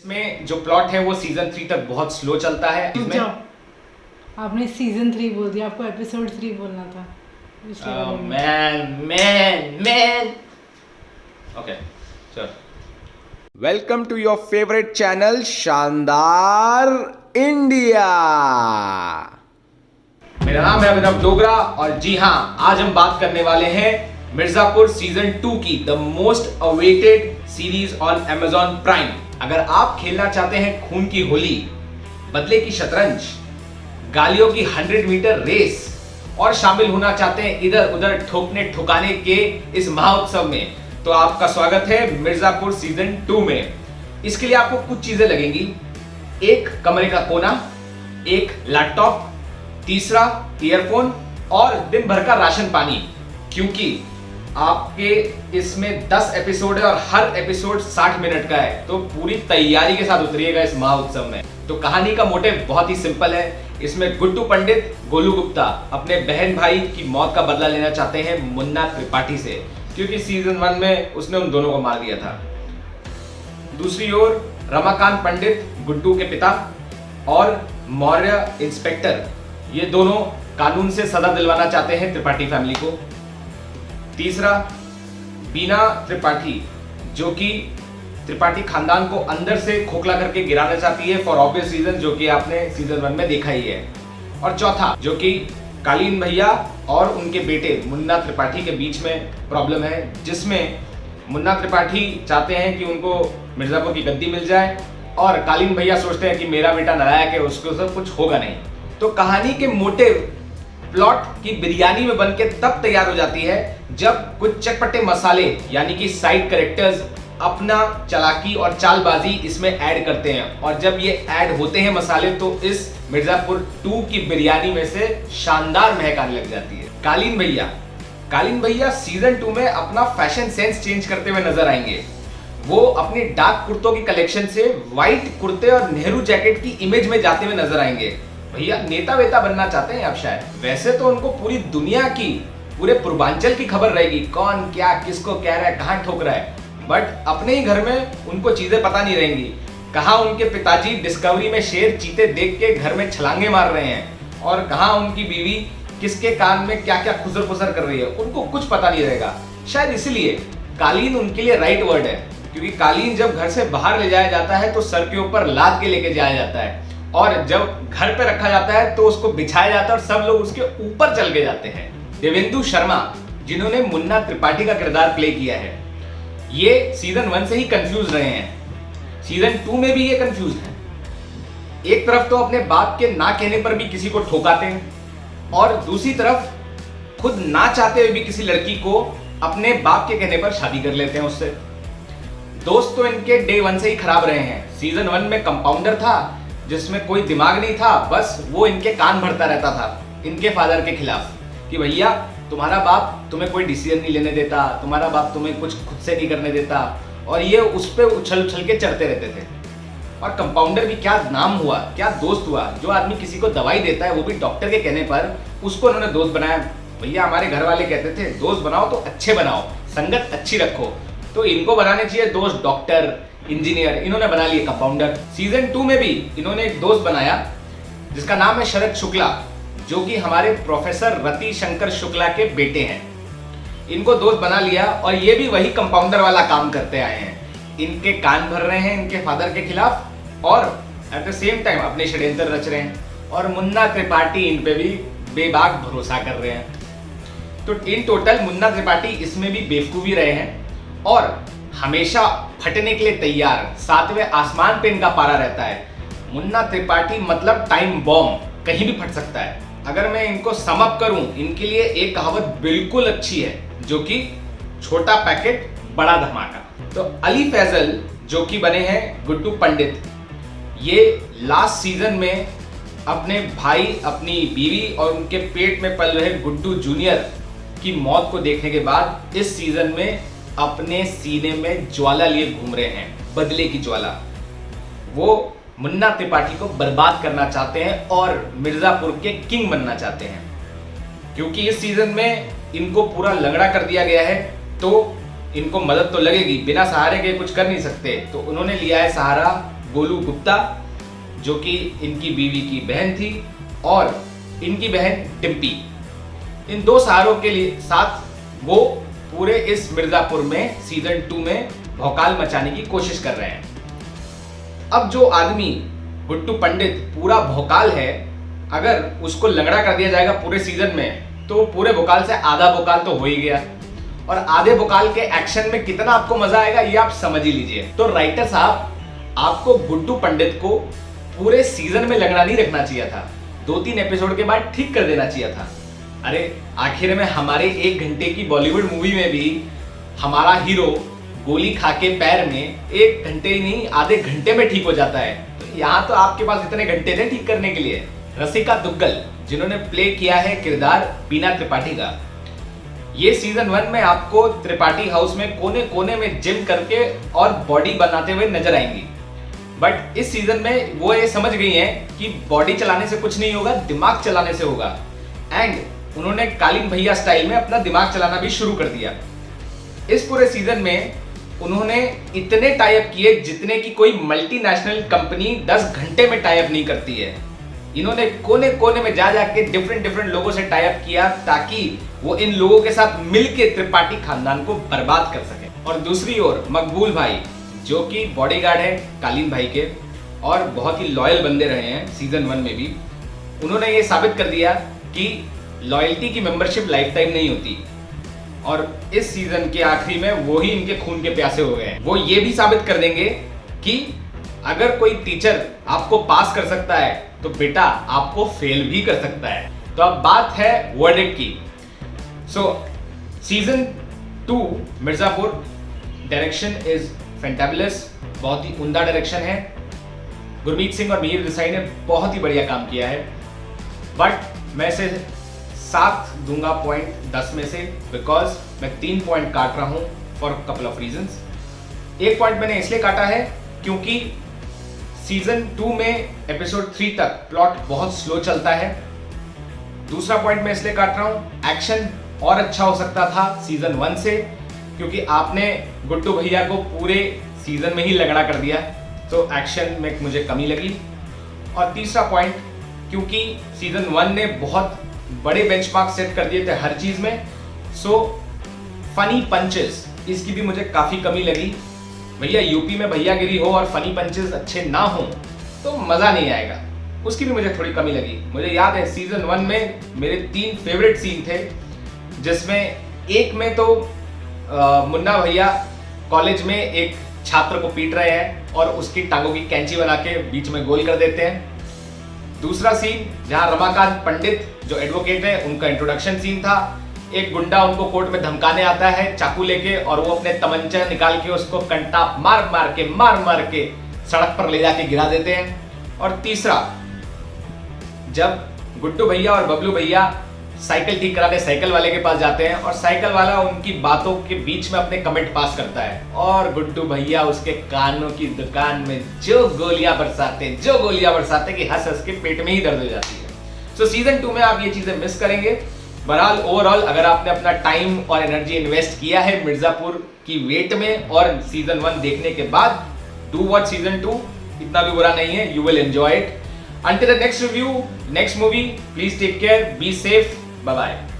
इसमें जो प्लॉट है वो सीजन 3 तक बहुत स्लो चलता है। इसमें आपने सीजन 3 बोल दिया, आपको एपिसोड 3 बोलना था। मैन ओके चल। Welcome to your favourite channel Shandaar India. मेरा नाम है अभिनव डोगरा और जी हाँ, आज हम बात करने वाले हैं मिर्जापुर सीजन 2 की the most awaited series on Amazon prime. अगर आप खेलना चाहते हैं खून की होली, बदले की शतरंज, गालियों की 100 मीटर रेस और शामिल होना चाहते हैं इधर उधर ठोकने ठुकाने के इस महोत्सव में, तो आपका स्वागत है मिर्जापुर सीजन 2 में। इसके लिए आपको कुछ चीजें लगेंगी। एक कमरे का कोना, एक लैपटॉप, तीसरा ईयरफोन और दिन भर का राशन पानी, क्योंकि आपके इसमें 10 एपिसोड है और हर एपिसोड 60 मिनट का है, तो पूरी तैयारी के साथ उतरिएगा इस महोत्सव में। तो कहानी का मोटिव बहुत ही सिंपल है। इसमें गुड्डू पंडित गोलू गुप्ता अपने बहन भाई की मौत का बदला लेना चाहते हैं मुन्ना त्रिपाठी से, क्योंकि सीजन 1 में उसने उन दोनों को मार दिया था। दूसरी ओर रमाकांत पंडित गुड्डू के पिता और मौर्य इंस्पेक्टर, ये दोनों कानून से सजा दिलवाना चाहते हैं त्रिपाठी फैमिली को। तीसरा बीना त्रिपाठी, जो कि त्रिपाठी खानदान को अंदर से खोखला करके गिराना चाहती है फॉर ऑब्वियस रीजन, जो कि आपने सीजन 1 में देखा ही है। और चौथा, जो कि कालीन भैया और उनके बेटे मुन्ना त्रिपाठी के बीच में प्रॉब्लम है, जिसमें मुन्ना त्रिपाठी चाहते हैं कि उनको मिर्जापुर की गद्दी मिल जाए और कालीन भैया सोचते हैं कि मेरा बेटा नालायक है, उसको सब कुछ होगा नहीं। तो कहानी के मोटिव प्लॉट की बिरयानी में बनके तब तैयार हो जाती है जब कुछ चटपटे मसाले यानी कि साइड कैरेक्टर्स अपना चालाकी और चालबाजी इसमें ऐड करते हैं, और जब ये ऐड होते हैं मसाले, तो इस मिर्जापुर 2 की बिरयानी में से शानदार महक आने लग जाती है। कालीन भैया सीजन 2 में अपना फैशन सेंस चेंज करते हुए नजर आएंगे। वो अपनी डार्क कुर्तों की कलेक्शन से व्हाइट कुर्ते और नेहरू जैकेट की इमेज में जाते हुए नजर आएंगे। भैया नेता वेता बनना चाहते हैं अब शायद। वैसे तो उनको पूरी दुनिया की, पूरे पूर्वांचल की खबर रहेगी, कौन क्या किसको कह रहा है, कहाँ ठोक रहा है, बट अपने ही घर में उनको चीजें पता नहीं रहेंगी। कहाँ उनके पिताजी डिस्कवरी में शेर चीते देख के घर में छलांगे मार रहे हैं, और कहाँ उनकी बीवी किसके कान में क्या क्या खुसर फुसर कर रही है, उनको कुछ पता नहीं रहेगा। शायद इसलिए कालीन उनके लिए राइट वर्ड है, क्योंकि कालीन जब घर से बाहर ले जाया जाता है तो सर के ऊपर लाद के लेके जाया जाता है, और जब घर पे रखा जाता है तो उसको बिछाया जाता है और सब लोग उसके ऊपर चल के जाते हैं। देवेंदु शर्मा, जिन्होंने मुन्ना त्रिपाठी का किरदार प्ले किया है, ये सीजन 1 से ही कंफ्यूज रहे हैं। सीजन 2 में भी ये कंफ्यूज हैं। एक तरफ तो अपने बाप के ना कहने पर भी किसी को ठोकाते हैं, और दूसरी तरफ खुद ना चाहते हुए भी किसी लड़की को अपने बाप के कहने पर शादी कर लेते हैं उससे। दोस्त तो इनके डे 1 से ही खराब रहे हैं। सीजन 1 में कंपाउंडर था जिसमें कोई दिमाग नहीं था, बस वो इनके कान भरता रहता था इनके फादर के खिलाफ कि भैया तुम्हारा बाप तुम्हें कोई डिसीजन नहीं लेने देता, तुम्हारा बाप तुम्हें कुछ खुद से नहीं करने देता, और ये उस पर उछल उछल के चढ़ते रहते थे। और कंपाउंडर भी क्या नाम हुआ, क्या दोस्त हुआ। जो आदमी किसी को दवाई देता है, वो भी डॉक्टर के कहने पर, उसको उन्होंने दोस्त बनाया। भैया हमारे घर वाले कहते थे दोस्त बनाओ तो अच्छे बनाओ, संगत अच्छी रखो, तो इनको बनाने चाहिए दोस्त डॉक्टर इंजीनियर, इन्होंने बना लिए कंपाउंडर। सीजन 2 में भी इन्होंने एक दोस्त बनाया जिसका नाम है शरद शुक्ला, जो कि हमारे प्रोफेसर रति शंकर शुक्ला के बेटे हैं। इनको दोस्त बना लिया, और ये भी वही कंपाउंडर वाला काम करते आए हैं। इनके कान भर रहे हैं इनके फादर के खिलाफ, और एट द सेम टाइम अपने षड्यंत्र रच रहे हैं, और मुन्ना त्रिपाठी इन पे भी बेबाक भरोसा कर रहे हैं। तो इन टोटल मुन्ना त्रिपाठी इसमें भी बेवकूफी रहे हैं, और हमेशा फटने के लिए तैयार, 7वें आसमान पे इनका पारा रहता है। मुन्ना त्रिपाठी मतलब टाइम बॉम्ब, कहीं भी फट सकता है। अगर मैं इनको सम अप करूं, इनके लिए एक कहावत बिल्कुल अच्छी है, जो कि छोटा पैकेट बड़ा धमाका। तो अली फैजल, जो कि बने हैं गुड्डू पंडित, ये लास्ट सीजन में अपने भाई, अपनी बीवी और उनके पेट में पल रहे गुड्डू जूनियर की मौत को देखने के बाद इस सीजन में अपने सीने में ज्वाला लिए घूम रहे हैं, बदले की ज्वाला। वो मुन्ना त्रिपाठी को बर्बाद करना चाहते हैं और मिर्जापुर के किंग बनना चाहते हैं, क्योंकि इस सीजन में इनको पूरा लंगड़ा कर दिया गया है, तो इनको मदद तो लगेगी, बिना सहारे के कुछ कर नहीं सकते। तो उन्होंने लिया है सहारा गोलू गुप्ता, जो कि इनकी बीवी की बहन थी, और इनकी बहन डिम्पी। इन दो सहारों के लिए साथ वो पूरे इस मिर्जापुर में सीजन 2 में भौकाल मचाने की कोशिश कर रहे हैं। अब जो आदमी गुड्डू पंडित पूरा भौकाल है, अगर उसको लंगड़ा कर दिया जाएगा पूरे सीजन में, तो पूरे भौकाल से आधा भौकाल तो हो ही गया। और आधे भौकाल के एक्शन में कितना आपको मजा आएगा ये आप समझ ही लीजिए। तो राइटर साहब, आपको गुड्डू पंडित को पूरे सीजन में लंगड़ा नहीं रखना चाहिए था, 2-3 एपिसोड के बाद ठीक कर देना चाहिए था। अरे आखिर में हमारे 1 घंटे की बॉलीवुड मूवी में भी हमारा हीरो गोली खा के पैर में 1 घंटे ही नहीं आधे घंटे में ठीक हो जाता है, तो यहाँ तो आपके पास इतने घंटे थे ठीक करने के लिए। रसिका दुग्गल, जिन्होंने प्ले किया है किरदार बीना त्रिपाठी का, ये सीजन 1 में आपको त्रिपाठी हाउस में कोने कोने में जिम करके और बॉडी बनाते हुए नजर आएंगी। बट इस सीजन में वो ये समझ गई हैं कि बॉडी चलाने से कुछ नहीं होगा, दिमाग चलाने से होगा। एंड उन्होंने कालीन भैया स्टाइल में अपना दिमाग चलाना भी शुरू कर दिया। इस पूरे सीजन में उन्होंने इतने टाइप किए जितने की कोई मल्टीनेशनल कंपनी 10 घंटे में टाइप नहीं करती है। इन्होंने कोने कोने में जा जाके डिफरेंट लोगों से टाइप किया ताकि वो इन लोगों के साथ मिलके त्रिपाठी खानदान को बर्बाद कर सके। और दूसरी ओर मकबूल भाई, जो कि बॉडीगार्ड है कालीन भाई के और बहुत ही लॉयल बंदे रहे हैं सीजन 1 में भी, उन्होंने ये साबित कर दिया कि लॉयल्टी की मेंबरशिप लाइफ टाइम नहीं होती। और इस सीजन के आखिरी में वो ही इनके खून के प्यासे हो गए हैं। वो ये भी साबित कर देंगे कि अगर कोई टीचर आपको पास कर सकता है तो बेटा आपको फेल भी कर सकता है। तो अब बात है वर्डिक्ट की। सो season 2 Mirzapur, direction is fantabulous, बहुत ही उम्दा डायरेक्शन है। गुरमीत सिंह और मीर देसाई ने बहुत ही बढ़िया काम किया है। बट मैं इसे 7 दूंगा पॉइंट 10 में से, बिकॉज मैं 3 पॉइंट काट रहा हूं for couple of reasons. 1 point मैंने इसलिए काटा है क्योंकि सीजन 2 में एपिसोड 3 तक प्लॉट बहुत स्लो चलता है। दूसरा पॉइंट मैं इसलिए काट रहा हूं, एक्शन और अच्छा हो सकता था सीजन 1 से, क्योंकि आपने गुड्डू भैया को पूरे सीजन में ही लगड़ा कर दिया, तो एक्शन में मुझे कमी लगी। और तीसरा पॉइंट, क्योंकि सीजन 1 ने बहुत बड़े बेंचमार्क सेट कर दिए थे हर चीज में, सो फनी पंचेस इसकी भी मुझे काफी कमी लगी। भैया यूपी में भैयागिरी हो और फनी पंचेस अच्छे ना हो तो मजा नहीं आएगा, उसकी भी मुझे थोड़ी कमी लगी। मुझे याद है सीजन 1 में मेरे 3 फेवरेट सीन थे, जिसमें एक में तो मुन्ना भैया कॉलेज में एक छात्र को पीट रहे हैं और उसकी टांगों की कैंची बना के बीच में गोल कर देते हैं। दूसरा सीन जहां रमाकांत पंडित जो एडवोकेट है उनका इंट्रोडक्शन सीन था। एक गुंडा उनको कोर्ट में धमकाने आता है चाकू लेके, और वो अपने तमंचा निकाल के उसको कंटा मार मार के सड़क पर ले जाके गिरा देते हैं। और तीसरा, जब गुड्डू भैया और बबलू भैया साइकिल ठीक कराने साइकिल वाले के पास जाते हैं और साइकिल वाला उनकी बातों के बीच में अपने कमेंट पास करता है और गुड्डू भैया उसके कानों की दुकान में जो गोलियां बरसाते कि हंस हंस के पेट में ही दर्द हो जाती है। सो सीजन 2 में आप ये चीजें मिस करेंगे। बहरहाल ओवरऑल अगर आपने अपना टाइम और एनर्जी इन्वेस्ट किया है मिर्जापुर की वेट में और सीजन 1 देखने के बाद, डू वॉच सीजन 2, इतना भी बुरा नहीं है, you will enjoy it. Until the next review, next movie, please take care, be safe, bye bye.